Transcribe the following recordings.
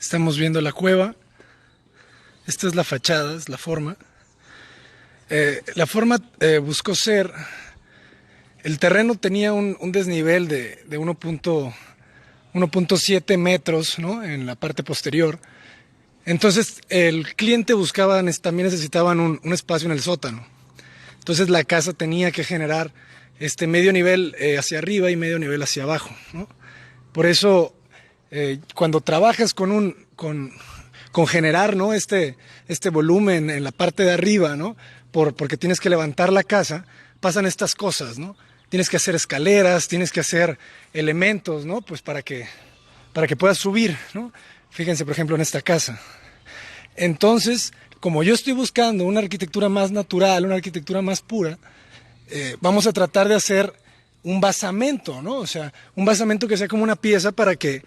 Estamos viendo la cueva. Esta es la fachada, es la forma. La forma buscó ser... El terreno tenía un desnivel de 1.7 metros, ¿no?, en la parte posterior. Entonces el cliente buscaba, también necesitaban un espacio en el sótano. Entonces la casa tenía que generar este medio nivel hacia arriba y medio nivel hacia abajo, ¿no? Por eso cuando trabajas con generar, ¿no?, este volumen en la parte de arriba, ¿no?, porque tienes que levantar la casa, pasan estas cosas, ¿no? Tienes que hacer escaleras, tienes que hacer elementos, ¿no?, pues para que puedas subir, ¿no? Fíjense, por ejemplo, en esta casa. Entonces, como yo estoy buscando una arquitectura más natural, una arquitectura más pura, vamos a tratar de hacer un basamento, ¿no? O sea, un basamento que sea como una pieza para que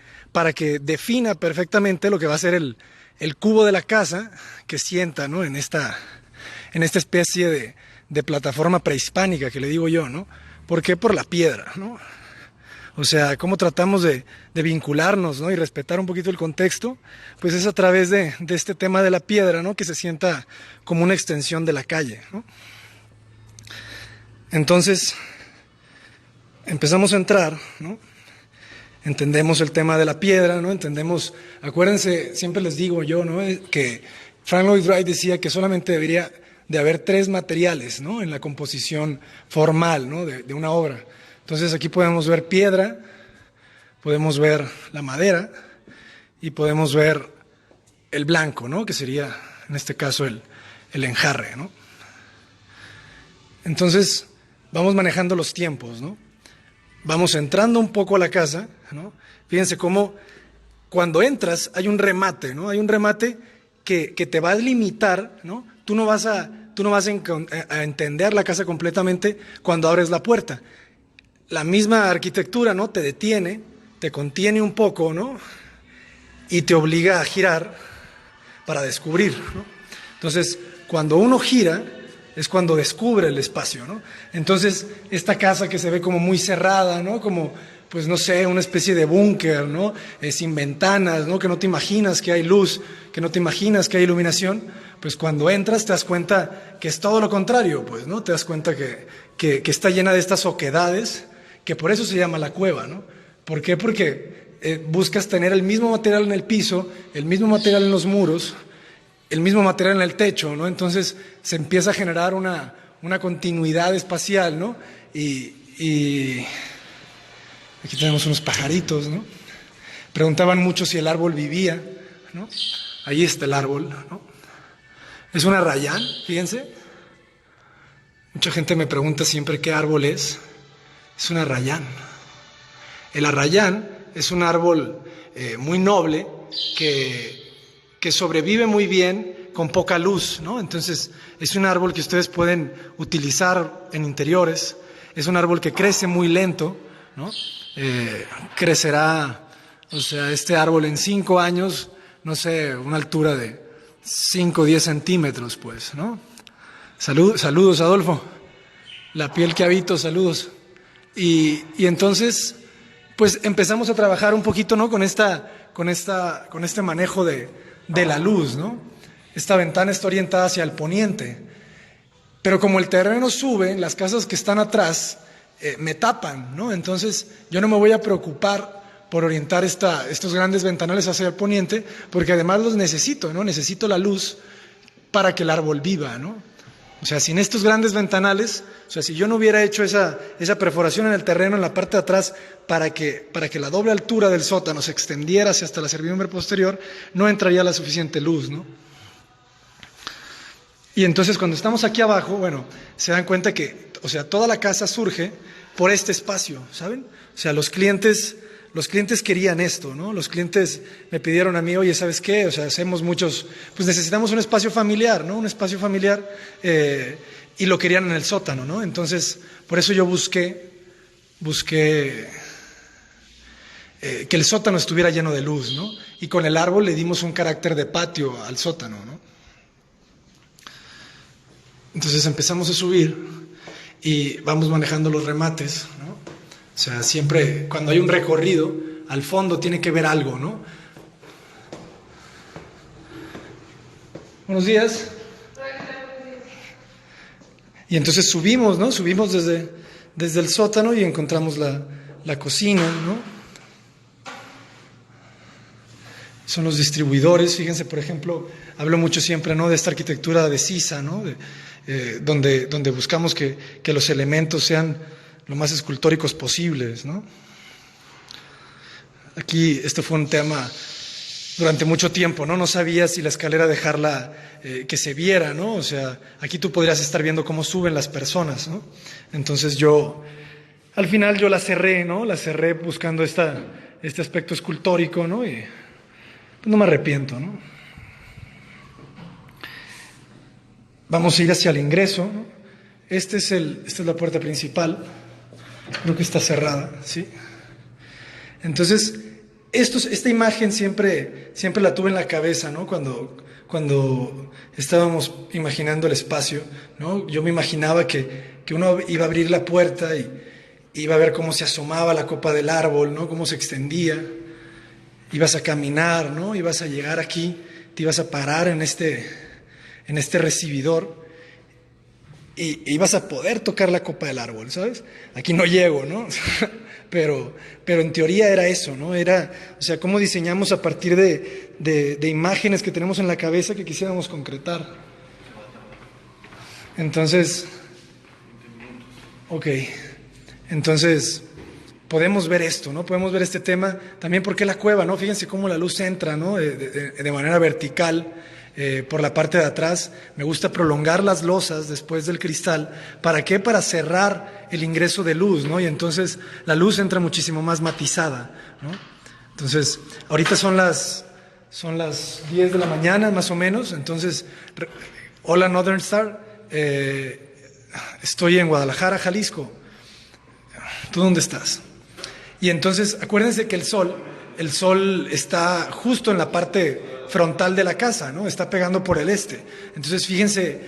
defina perfectamente lo que va a ser el cubo de la casa que sienta, ¿no?, en esta especie de plataforma prehispánica que le digo yo, ¿no? ¿Por qué? Por la piedra, ¿no? O sea, cómo tratamos de vincularnos, ¿no?, y respetar un poquito el contexto, pues es a través de este tema de la piedra, ¿no?, que se sienta como una extensión de la calle, ¿no? Entonces, empezamos a entrar, ¿no? Entendemos el tema de la piedra, ¿no? Entendemos, acuérdense, siempre les digo yo, ¿no?, que Frank Lloyd Wright decía que solamente debería de haber 3 materiales, ¿no?, en la composición formal, ¿no?, de una obra. Entonces aquí podemos ver piedra, podemos ver la madera y podemos ver el blanco, ¿no?, que sería en este caso el enjarre, ¿no? Entonces vamos manejando los tiempos, ¿no? Vamos entrando un poco a la casa, ¿no? Fíjense cómo cuando entras hay un remate, ¿no? Hay un remate que te va a limitar, ¿no? Tú no vas a entender la casa completamente cuando abres la puerta. La misma arquitectura, ¿no?, te detiene, te contiene un poco, ¿no?, y te obliga a girar para descubrir, ¿no? Entonces, cuando uno gira es cuando descubre el espacio, ¿no? Entonces, esta casa que se ve como muy cerrada, ¿no?, como, pues no sé, una especie de búnker, ¿no?, sin ventanas, ¿no?, que no te imaginas que hay luz, que no te imaginas que hay iluminación, pues cuando entras te das cuenta que es todo lo contrario, pues, ¿no? Te das cuenta que está llena de estas oquedades, que por eso se llama la cueva, ¿no? ¿Por qué? Porque buscas tener el mismo material en el piso, el mismo material en los muros, el mismo material en el techo, ¿no? Entonces se empieza a generar una continuidad espacial, ¿no? Y aquí tenemos unos pajaritos, ¿no? Preguntaban mucho si el árbol vivía, ¿no? Ahí está el árbol, ¿no? Es un arrayán, fíjense. Mucha gente me pregunta siempre qué árbol es. Es un arrayán. El arrayán es un árbol muy noble que sobrevive muy bien con poca luz, ¿no? Entonces es un árbol que ustedes pueden utilizar en interiores. Es un árbol que crece muy lento, ¿no? Crecerá, o sea, este árbol en 5 años, no sé, una altura de 5 o 10 centímetros, pues, ¿no? Saludos, Adolfo. La piel que habito, saludos. Y entonces, pues empezamos a trabajar un poquito, ¿no?, con este manejo de la luz, ¿no? Esta ventana está orientada hacia el poniente, pero como el terreno sube, las casas que están atrás me tapan, ¿no? Entonces yo no me voy a preocupar por orientar estos grandes ventanales hacia el poniente, porque además los necesito, ¿no? Necesito la luz para que el árbol viva, ¿no? O sea, sin estos grandes ventanales, o sea, si yo no hubiera hecho esa perforación en el terreno, en la parte de atrás, para que la doble altura del sótano se extendiera hacia hasta la servidumbre posterior, no entraría la suficiente luz, ¿no? Y entonces cuando estamos aquí abajo, bueno, se dan cuenta que, o sea, toda la casa surge por este espacio, ¿saben? O sea, los clientes querían esto, ¿no? Los clientes me pidieron a mí, oye, ¿sabes qué? O sea, hacemos muchos, pues necesitamos un espacio familiar, ¿no? Un espacio familiar, y lo querían en el sótano, ¿no? Entonces, por eso yo busqué que el sótano estuviera lleno de luz, ¿no? Y con el árbol le dimos un carácter de patio al sótano, ¿no? Entonces empezamos a subir y vamos manejando los remates, ¿no? O sea, siempre cuando hay un recorrido, al fondo tiene que ver algo, ¿no? Buenos días. Y entonces subimos, ¿no? Subimos desde el sótano y encontramos la cocina, ¿no? Son los distribuidores. Fíjense, por ejemplo, hablo mucho siempre, ¿no?, de esta arquitectura de sisa, ¿no?, donde buscamos que los elementos sean lo más escultóricos posibles, ¿no? Aquí esto fue un tema durante mucho tiempo, ¿no? No sabía si la escalera dejarla que se viera, ¿no? O sea, aquí tú podrías estar viendo cómo suben las personas, ¿no? Entonces al final yo la cerré, ¿no? La cerré buscando este aspecto escultórico, ¿no? Y pues no me arrepiento, ¿no? Vamos a ir hacia el ingreso, ¿no? Esta es la puerta principal. Creo que está cerrada, ¿sí? Entonces, esta imagen siempre la tuve en la cabeza, ¿no? Cuando estábamos imaginando el espacio, ¿no? Yo me imaginaba que uno iba a abrir la puerta y iba a ver cómo se asomaba la copa del árbol, ¿no? Cómo se extendía. Ibas a caminar, ¿no? Ibas a llegar aquí, te ibas a parar en este recibidor y ibas a poder tocar la copa del árbol, ¿sabes? Aquí no llego, ¿no? Pero en teoría era eso, ¿no? O sea, cómo diseñamos a partir de imágenes que tenemos en la cabeza que quisiéramos concretar. Entonces, entonces podemos ver esto, ¿no? Podemos ver este tema también porque la cueva, ¿no? Fíjense cómo la luz entra, ¿no? De manera vertical. Por la parte de atrás. Me gusta prolongar las losas después del cristal. ¿Para qué? Para cerrar el ingreso de luz, ¿no? Y entonces la luz entra muchísimo más matizada, ¿no? Entonces, ahorita son las 10 de la mañana, más o menos. Entonces, hola Northern Star. Estoy en Guadalajara, Jalisco. ¿Tú dónde estás? Y entonces, acuérdense que el sol está justo en la parte frontal de la casa, ¿no? Está pegando por el este. Entonces, fíjense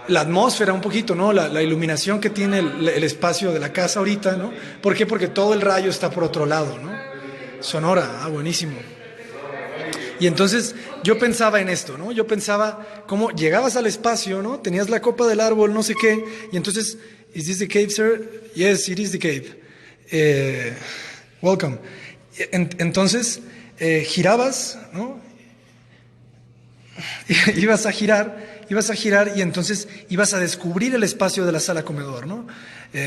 la atmósfera un poquito, ¿no? La iluminación que tiene el espacio de la casa ahorita, ¿no? ¿Por qué? Porque todo el rayo está por otro lado, ¿no? Sonora, buenísimo. Y entonces yo pensaba en esto, ¿no? Yo pensaba cómo llegabas al espacio, ¿no? Tenías la copa del árbol, no sé qué, y entonces, ¿is this the cave, sir? Yes, it is the cave. Welcome. Entonces, girabas, ¿no? Ibas a girar y entonces ibas a descubrir el espacio de la sala comedor, ¿no?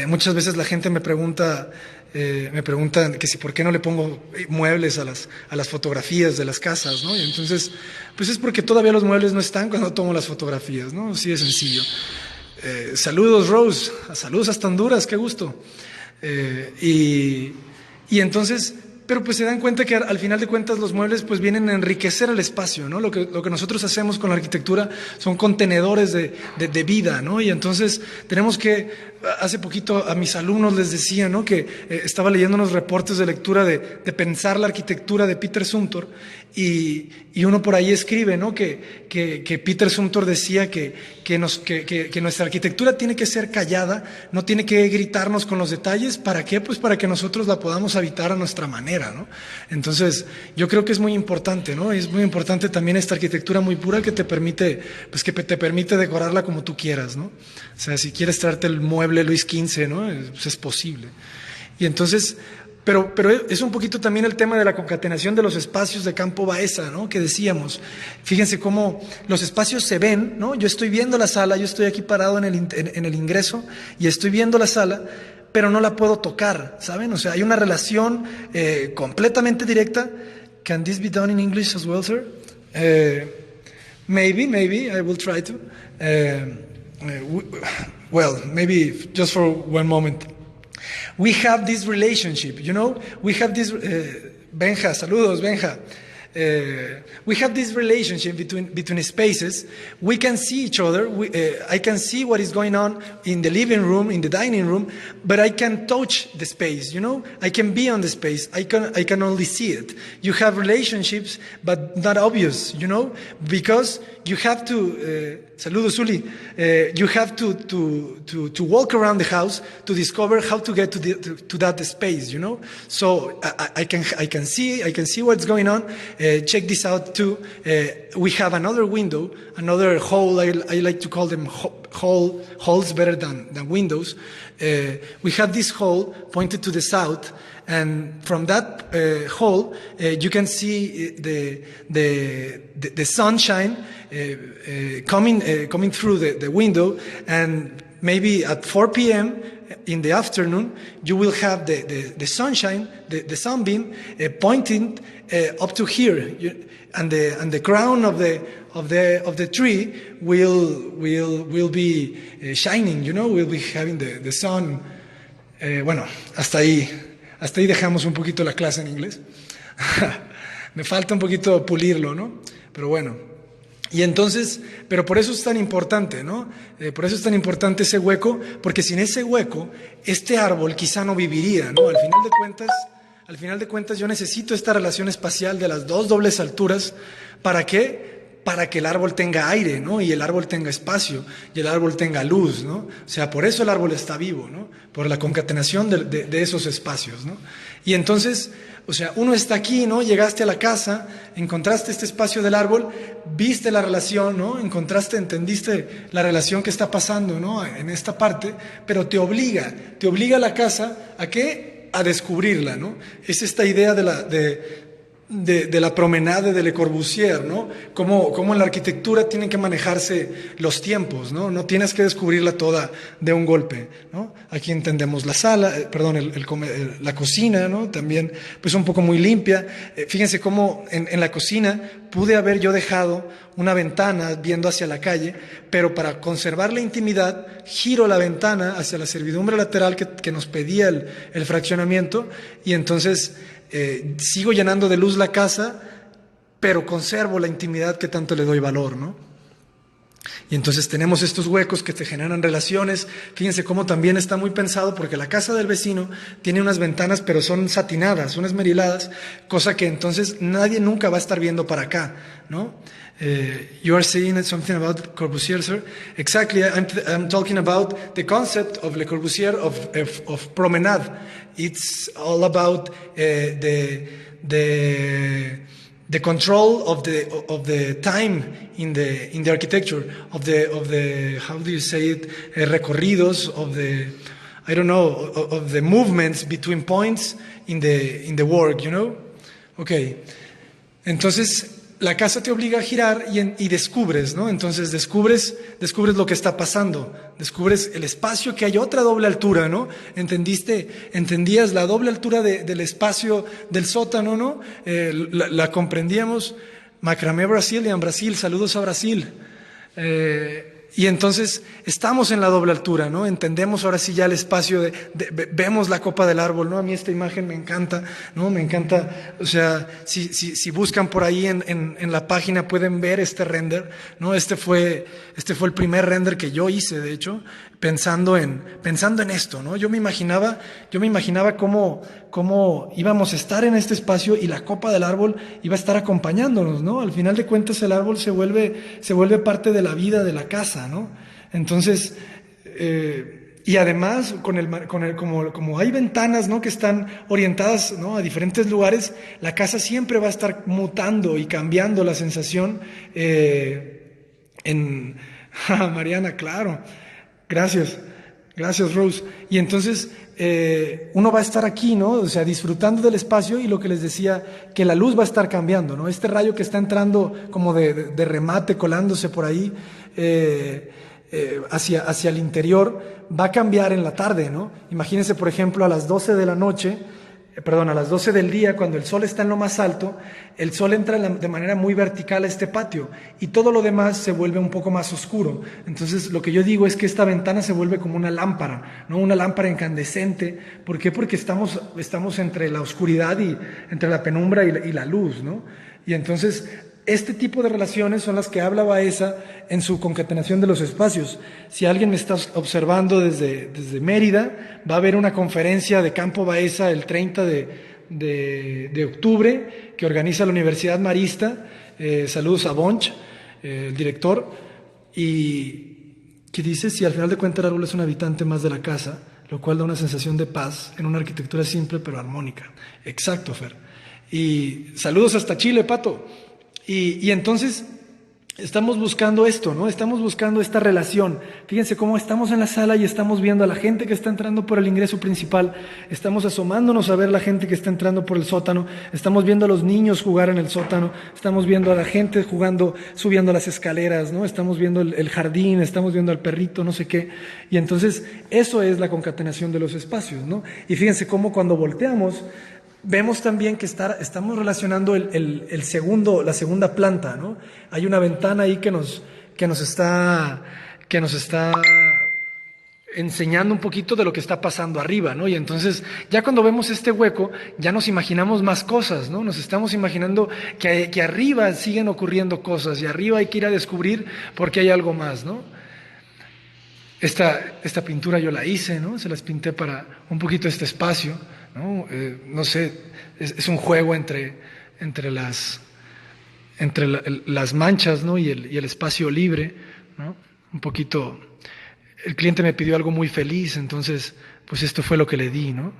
Muchas veces la gente me pregunta que si por qué no le pongo muebles a las fotografías de las casas, ¿no? Y entonces, pues es porque todavía los muebles no están cuando tomo las fotografías, ¿no? Así de sencillo. Saludos, Rose. Saludos hasta Honduras, qué gusto. Y entonces, pero pues se dan cuenta que al final de cuentas los muebles pues vienen a enriquecer el espacio, ¿no? Lo que nosotros hacemos con la arquitectura son contenedores de vida, ¿no? Y entonces tenemos que, hace poquito a mis alumnos les decía, ¿no?, que estaba leyendo unos reportes de lectura de pensar la arquitectura de Peter Zumthor y uno por ahí escribe, ¿no?, que Peter Zumthor decía que nuestra arquitectura tiene que ser callada, no tiene que gritarnos con los detalles. ¿Para qué? Pues para que nosotros la podamos habitar a nuestra manera, ¿no? Entonces, yo creo que es muy importante, ¿no? Es muy importante también esta arquitectura muy pura que te permite decorarla como tú quieras, ¿no? O sea, si quieres traerte el mueble Luis XV, ¿no? Pues es posible. Y entonces, pero es un poquito también el tema de la concatenación de los espacios de Campo Baeza, ¿no?, que decíamos. Fíjense cómo los espacios se ven, ¿no? Yo estoy viendo la sala, yo estoy aquí parado en el ingreso y estoy viendo la sala, pero no la puedo tocar, ¿saben? O sea, hay una relación completamente directa. Can this be done in English as well, sir? Maybe, I will try to. Well, maybe just for one moment. We have this relationship, you know? We have this... Benja, saludos, Benja. We have this relationship between spaces. We can see each other. I can see what is going on in the living room, in the dining room, but I can touch the space, you know? I can be on the space. I can only see it. You have relationships, but not obvious, you know? Because you have to... saludos, Uli. You have to walk around the house to discover how to get to that space, you know. So I can see what's going on. Check this out too. We have another window, another hole. I like to call them holes better than windows. We have this hole pointed to the south. And from that hole, you can see the sunshine coming through the window. And maybe at 4 p.m. in the afternoon, you will have the sunshine, the sunbeam pointing up to here, and the crown of the tree will be shining. You know, we'll be having the sun. Bueno, hasta ahí dejamos un poquito la clase en inglés. Me falta un poquito pulirlo, ¿no? Pero bueno. Y entonces, pero por eso es tan importante, ¿no? Por eso es tan importante ese hueco, porque sin ese hueco, este árbol quizá no viviría, ¿no? Al final de cuentas, yo necesito esta relación espacial de las dos dobles alturas. ¿Para qué? Para que el árbol tenga aire, ¿no? Y el árbol tenga espacio, y el árbol tenga luz, ¿no? O sea, por eso el árbol está vivo, ¿no? Por la concatenación de esos espacios, ¿no? Y entonces, o sea, uno está aquí, ¿no? Llegaste a la casa, encontraste este espacio del árbol, viste la relación, ¿no? Entendiste la relación que está pasando, ¿no? En esta parte, pero te obliga la casa ¿a qué? A descubrirla, ¿no? Es esta idea de la promenade de Le Corbusier, ¿no? Cómo en la arquitectura tienen que manejarse los tiempos, ¿no? No tienes que descubrirla toda de un golpe, ¿no? Aquí entendemos la sala, la cocina, ¿no? También, pues un poco muy limpia. Fíjense cómo en la cocina pude haber yo dejado una ventana viendo hacia la calle, pero para conservar la intimidad, giro la ventana hacia la servidumbre lateral que nos pedía el fraccionamiento, y entonces sigo llenando de luz la casa, pero conservo la intimidad que tanto le doy valor, ¿no? Y entonces tenemos estos huecos que te generan relaciones. Fíjense cómo también está muy pensado, porque la casa del vecino tiene unas ventanas, pero son satinadas, son esmeriladas, cosa que entonces nadie nunca va a estar viendo para acá, ¿no? You are saying something about Corbusier, sir? Exactly, I'm talking about the concept of Le Corbusier of promenade. It's all about the control of the time in the architecture of the how do you say it, recorridos of the, I don't know, of the movements between points in the work, you know. Okay, entonces la casa te obliga a girar y descubres, ¿no? Entonces descubres lo que está pasando, descubres el espacio, que hay otra doble altura, ¿no? Entendías la doble altura del espacio del sótano, ¿no? La comprendíamos. Macramé Brazilian, Brasil, saludos a Brasil. Y entonces estamos en la doble altura, ¿no? Entendemos ahora sí ya el espacio vemos la copa del árbol, ¿no? A mí esta imagen me encanta, ¿no? Me encanta, o sea, si buscan por ahí en la página pueden ver este render, ¿no? Este fue el primer render que yo hice, de hecho, pensando en esto, ¿no? Yo me imaginaba cómo íbamos a estar en este espacio y la copa del árbol iba a estar acompañándonos, ¿no? Al final de cuentas el árbol se vuelve parte de la vida de la casa, ¿no? Entonces, y además como hay ventanas, ¿no? Que están orientadas, ¿no? A diferentes lugares, la casa siempre va a estar mutando y cambiando la sensación. Mariana, claro. Gracias, Rose. Y entonces uno va a estar aquí, ¿no? O sea, disfrutando del espacio, y lo que les decía, que la luz va a estar cambiando, ¿no? Este rayo que está entrando como de remate, colándose por ahí hacia el interior, va a cambiar en la tarde, ¿no? Imagínense, por ejemplo, a las 12 del día, cuando el sol está en lo más alto, el sol entra de manera muy vertical a este patio y todo lo demás se vuelve un poco más oscuro. Entonces, lo que yo digo es que esta ventana se vuelve como una lámpara, ¿no? Una lámpara incandescente. ¿Por qué? Porque estamos entre la oscuridad y entre la penumbra y la luz, ¿no? Y entonces, este tipo de relaciones son las que habla Baeza en su concatenación de los espacios. Si alguien me está observando desde Mérida, va a haber una conferencia de Campo Baeza el 30 de octubre que organiza la Universidad Marista. Saludos a Bonch, el director. y que dice, si al final de cuentas el árbol es un habitante más de la casa, lo cual da una sensación de paz en una arquitectura simple pero armónica. Exacto, Fer. Y saludos hasta Chile, Pato. Y entonces estamos buscando esto, ¿no? Estamos buscando esta relación. Fíjense cómo estamos en la sala y estamos viendo a la gente que está entrando por el ingreso principal, estamos asomándonos a ver la gente que está entrando por el sótano, estamos viendo a los niños jugar en el sótano, estamos viendo a la gente jugando, subiendo las escaleras, ¿no? Estamos viendo el jardín, estamos viendo al perrito, no sé qué. Y entonces eso es la concatenación de los espacios, ¿no? Y fíjense cómo cuando volteamos, vemos también que estamos relacionando la segunda planta, ¿no? Hay una ventana ahí que nos está enseñando un poquito de lo que está pasando arriba, ¿no? Y entonces, ya cuando vemos este hueco, ya nos imaginamos más cosas, ¿no? Nos estamos imaginando que arriba siguen ocurriendo cosas y arriba hay que ir a descubrir porque hay algo más, ¿no? Esta pintura yo la hice, ¿no? Se las pinté para un poquito este espacio, ¿no? No sé, es un juego entre las manchas, ¿no? y el espacio libre, ¿no? Un poquito, el cliente me pidió algo muy feliz, entonces, pues esto fue lo que le di, ¿no?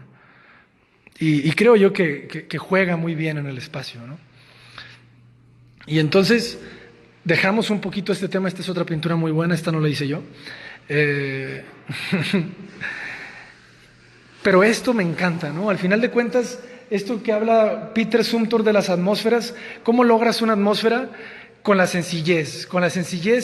Y creo yo que juega muy bien en el espacio, ¿no? Y entonces dejamos un poquito este tema. Esta es otra pintura muy buena, esta no la hice yo. Pero esto me encanta, ¿no? Al final de cuentas, esto que habla Peter Zumthor de las atmósferas, ¿cómo logras una atmósfera? Con la sencillez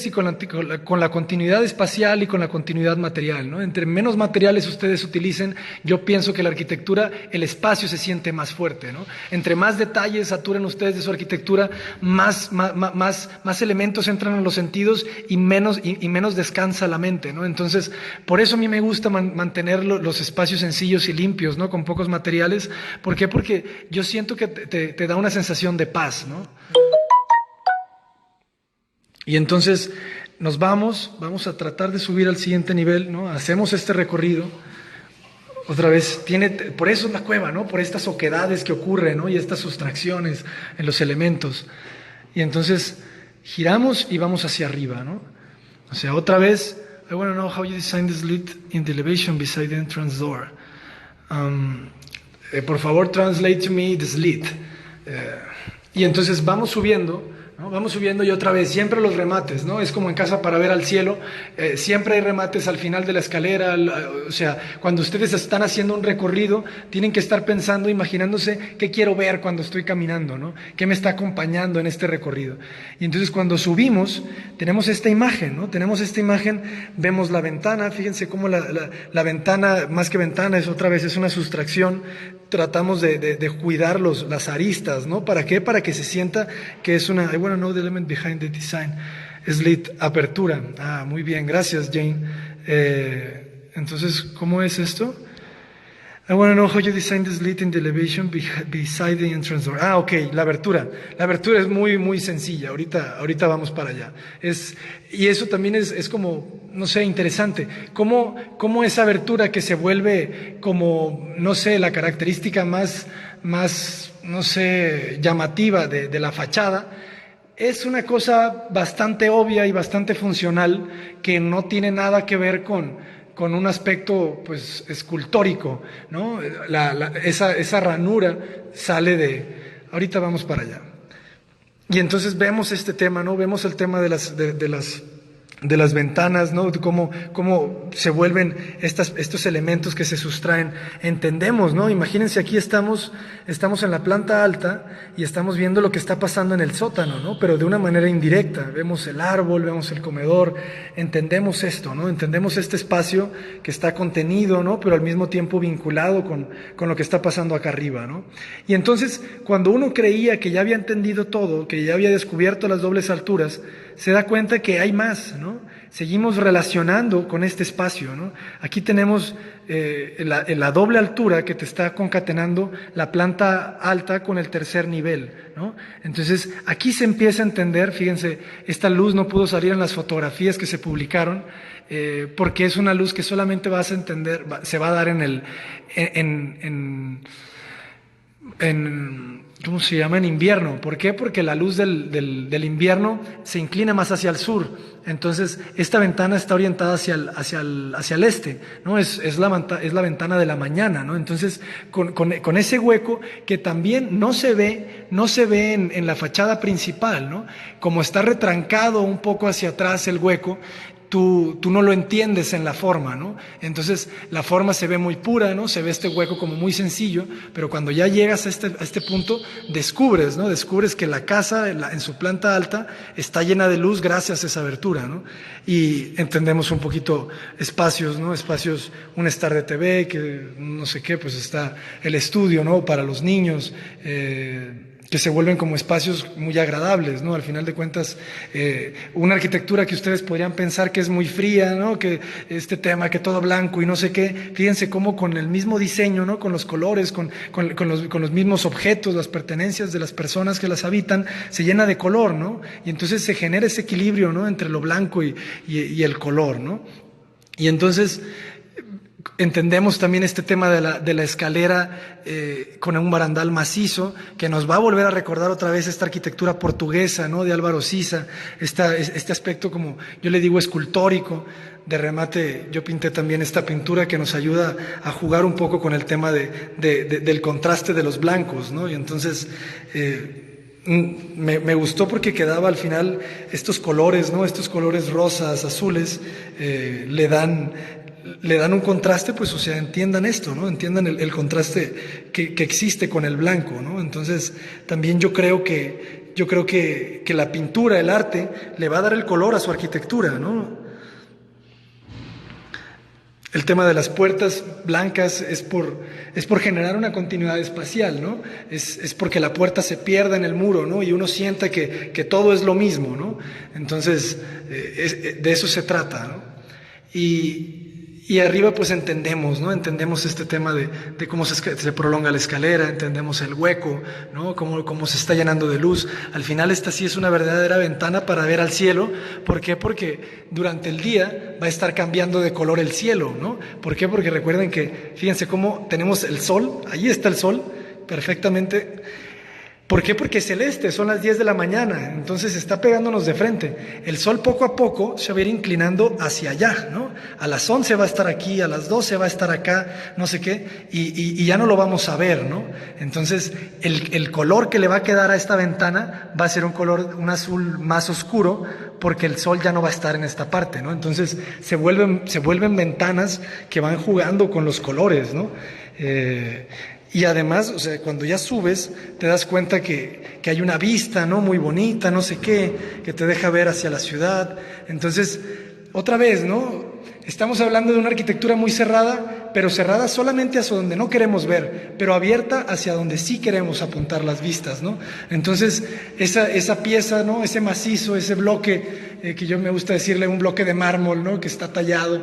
y con la continuidad espacial y con la continuidad material, ¿no? Entre menos materiales ustedes utilicen, yo pienso que la arquitectura, el espacio se siente más fuerte, ¿no? Entre más detalles saturen ustedes de su arquitectura, más elementos entran en los sentidos y menos descansa la mente, ¿no? Entonces, por eso a mí me gusta mantener los espacios sencillos y limpios, ¿no? Con pocos materiales. ¿Por qué? Porque yo siento que te da una sensación de paz, ¿no? Y entonces vamos a tratar de subir al siguiente nivel, ¿no? Hacemos este recorrido. Otra vez, por eso es la cueva, ¿no? Por estas oquedades que ocurren, ¿no? Y estas sustracciones en los elementos. Y entonces giramos y vamos hacia arriba, ¿no? O sea, otra vez, I want to know how you design the slit in the elevation beside the entrance door. Por favor, translate to me the slit. Y entonces vamos subiendo, ¿no? Vamos subiendo y otra vez, siempre los remates, ¿no? Es como en Casa para ver al cielo, siempre hay remates al final de la escalera, o sea, cuando ustedes están haciendo un recorrido, tienen que estar pensando, imaginándose qué quiero ver cuando estoy caminando, ¿no? ¿Qué me está acompañando en este recorrido? Y entonces cuando subimos, tenemos esta imagen, ¿no? Tenemos esta imagen, vemos la ventana, fíjense cómo la ventana, más que ventana, es otra vez, es una sustracción. Tratamos de cuidar las aristas, ¿no? ¿Para qué? Para que se sienta que es una... I want to know the element behind the design. Slit, apertura. Ah, muy bien, gracias, Jane. Entonces, ¿cómo es esto? I want to know how you design the slit in the elevation beside the entrance door. Ah, ok, la abertura. La abertura es muy, muy sencilla. Ahorita vamos para allá. Y eso también es como, no sé, interesante. ¿Cómo esa abertura que se vuelve como, no sé, la característica más no sé, llamativa de la fachada, es una cosa bastante obvia y bastante funcional que no tiene nada que ver con un aspecto pues escultórico, ¿no? Esa ranura sale de... Ahorita vamos para allá. Y entonces vemos este tema, ¿no? Vemos el tema de las ventanas, ¿no? Cómo se vuelven estos elementos que se sustraen. Entendemos, ¿no? Imagínense, aquí estamos en la planta alta y estamos viendo lo que está pasando en el sótano, ¿no? Pero de una manera indirecta. Vemos el árbol, vemos el comedor, entendemos esto, ¿no? Entendemos este espacio que está contenido, ¿no? Pero al mismo tiempo vinculado con lo que está pasando acá arriba, ¿no? Y entonces, cuando uno creía que ya había entendido todo, que ya había descubierto las dobles alturas, se da cuenta que hay más, ¿no? Seguimos relacionando con este espacio, ¿no? Aquí tenemos la doble altura que te está concatenando la planta alta con el tercer nivel, ¿no? Entonces, aquí se empieza a entender, fíjense, esta luz no pudo salir en las fotografías que se publicaron, porque es una luz que solamente vas a entender, se va a dar ¿cómo se llama? En invierno. ¿Por qué? Porque la luz del invierno se inclina más hacia el sur. Entonces, esta ventana está orientada hacia el este, ¿no? Es la ventana de la mañana, ¿no? Entonces, con ese hueco que también no se ve en la fachada principal, ¿no? Como está retrancado un poco hacia atrás el hueco, tú no lo entiendes en la forma, ¿no? Entonces la forma se ve muy pura, ¿no? Se ve este hueco como muy sencillo, pero cuando ya llegas a este punto, descubres, ¿no? Descubres que la casa en su planta alta está llena de luz gracias a esa abertura, ¿no? Y entendemos un poquito espacios, ¿no? Espacios, un Star de TV, que no sé qué, pues está el estudio, ¿no? Para los niños, que se vuelven como espacios muy agradables, ¿no? Al final de cuentas, una arquitectura que ustedes podrían pensar que es muy fría, ¿no? Que este tema, que todo blanco y no sé qué, fíjense cómo con el mismo diseño, ¿no? Con los colores, con los mismos objetos, las pertenencias de las personas que las habitan, se llena de color, ¿no? Y entonces se genera ese equilibrio, ¿no? Entre lo blanco y el color, ¿no? Y entonces entendemos también este tema de la escalera con un barandal macizo que nos va a volver a recordar otra vez esta arquitectura portuguesa, ¿no? De Álvaro Siza, este aspecto, como yo le digo, escultórico. De remate, yo pinté también esta pintura que nos ayuda a jugar un poco con el tema del contraste de los blancos, ¿no? Y entonces me gustó porque quedaba al final estos colores, ¿no? Estos colores rosas, azules, le dan un contraste, pues, o sea, entiendan esto, ¿no? Entiendan el contraste que existe con el blanco, ¿no? Entonces, también yo creo que la pintura, el arte, le va a dar el color a su arquitectura, ¿no? El tema de las puertas blancas es por generar una continuidad espacial, ¿no? Es porque la puerta se pierda en el muro, ¿no? Y uno sienta que todo es lo mismo, ¿no? Entonces, de eso se trata, ¿no? Y arriba pues entendemos, ¿no? Entendemos este tema de cómo se prolonga la escalera, entendemos el hueco, ¿no? Cómo se está llenando de luz. Al final esta sí es una verdadera ventana para ver al cielo. ¿Por qué? Porque durante el día va a estar cambiando de color el cielo, ¿no? ¿Por qué? Porque recuerden que, fíjense cómo tenemos el sol, ahí está el sol, perfectamente. ¿Por qué? Porque es celeste, son las 10 de la mañana, entonces está pegándonos de frente. El sol poco a poco se va a ir inclinando hacia allá, ¿no? A las 11 va a estar aquí, a las 12 va a estar acá, no sé qué, y ya no lo vamos a ver, ¿no? Entonces, el color que le va a quedar a esta ventana va a ser un azul más oscuro, porque el sol ya no va a estar en esta parte, ¿no? Entonces, se vuelven ventanas que van jugando con los colores, ¿no? Y además, o sea, cuando ya subes, te das cuenta que hay una vista, ¿no? Muy bonita, no sé qué, que te deja ver hacia la ciudad. Entonces, otra vez, ¿no? Estamos hablando de una arquitectura muy cerrada, pero cerrada solamente hacia donde no queremos ver, pero abierta hacia donde sí queremos apuntar las vistas, ¿no? Entonces, esa pieza, ¿no? Ese macizo, ese bloque, que yo me gusta decirle un bloque de mármol, ¿no? Que está tallado,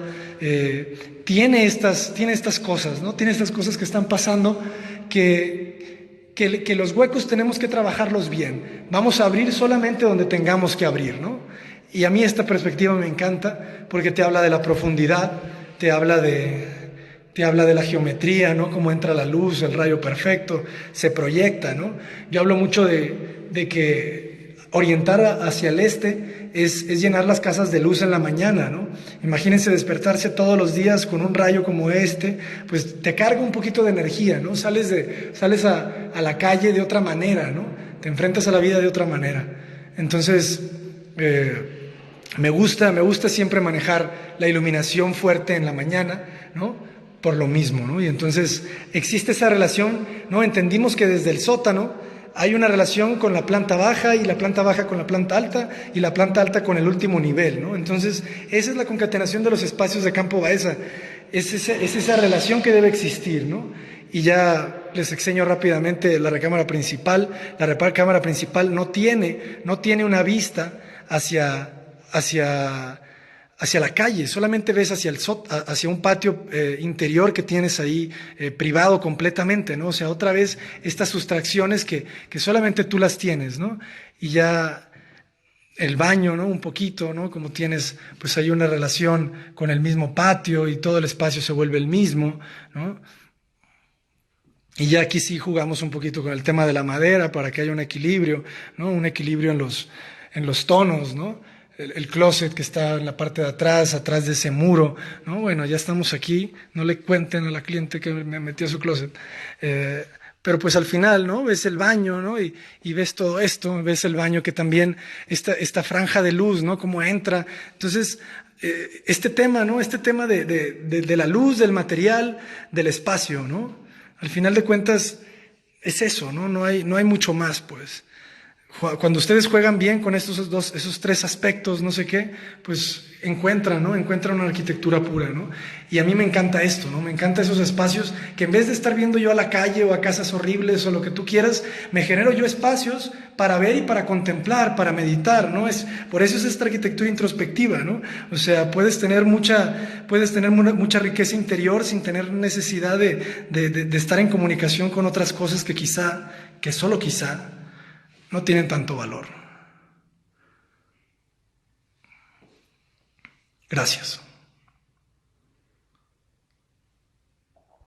tiene estas cosas, ¿no? Tiene estas cosas que están pasando que los huecos tenemos que trabajarlos bien. Vamos a abrir solamente donde tengamos que abrir, ¿no? Y a mí esta perspectiva me encanta porque te habla de la profundidad, te habla de la geometría, ¿no? Cómo entra la luz, el rayo perfecto, se proyecta, ¿no? Yo hablo mucho de que orientar hacia el este es llenar las casas de luz en la mañana, ¿no? Imagínense despertarse todos los días con un rayo como este, pues te carga un poquito de energía, ¿no? Sales a la calle de otra manera, ¿no? Te enfrentas a la vida de otra manera. Entonces, me gusta siempre manejar la iluminación fuerte en la mañana, ¿no? Por lo mismo, ¿no? Y entonces existe esa relación, ¿no? Entendimos que desde el sótano hay una relación con la planta baja, y la planta baja con la planta alta, y la planta alta con el último nivel, ¿no? Entonces, esa es la concatenación de los espacios de Campo Baeza. Es esa relación que debe existir, ¿no? Y ya les enseño rápidamente la recámara principal. La recámara principal no tiene una vista hacia la calle, solamente ves hacia un patio interior que tienes ahí, privado completamente, ¿no? O sea, otra vez estas sustracciones que solamente tú las tienes, ¿no? Y ya el baño, ¿no? Un poquito, ¿no? Como tienes, pues hay una relación con el mismo patio y todo el espacio se vuelve el mismo, ¿no? Y ya aquí sí jugamos un poquito con el tema de la madera para que haya un equilibrio, ¿no? Un equilibrio en los tonos, ¿no? El closet que está en la parte de atrás de ese muro, ¿no? Bueno, ya estamos aquí, no le cuenten a la cliente que me metió a su closet. Eh, pero pues al final, ¿no? Ves el baño, ¿no? Y ves todo esto, ves el baño que también, esta franja de luz, ¿no? Cómo entra. Entonces, este tema, ¿no? Este tema de la luz, del material, del espacio, ¿no? Al final de cuentas, es eso, ¿no? No hay mucho más, pues. Cuando ustedes juegan bien con esos tres aspectos, no sé qué, pues encuentran, ¿no? Encuentran una arquitectura pura, ¿no? Y a mí me encanta esto, ¿no? Me encanta esos espacios que en vez de estar viendo yo a la calle o a casas horribles o lo que tú quieras, me genero yo espacios para ver y para contemplar, para meditar, ¿no? Por eso es esta arquitectura introspectiva, ¿no? O sea, puedes tener mucha riqueza interior sin tener necesidad de estar en comunicación con otras cosas que quizá, que solo quizá, no tienen tanto valor. Gracias.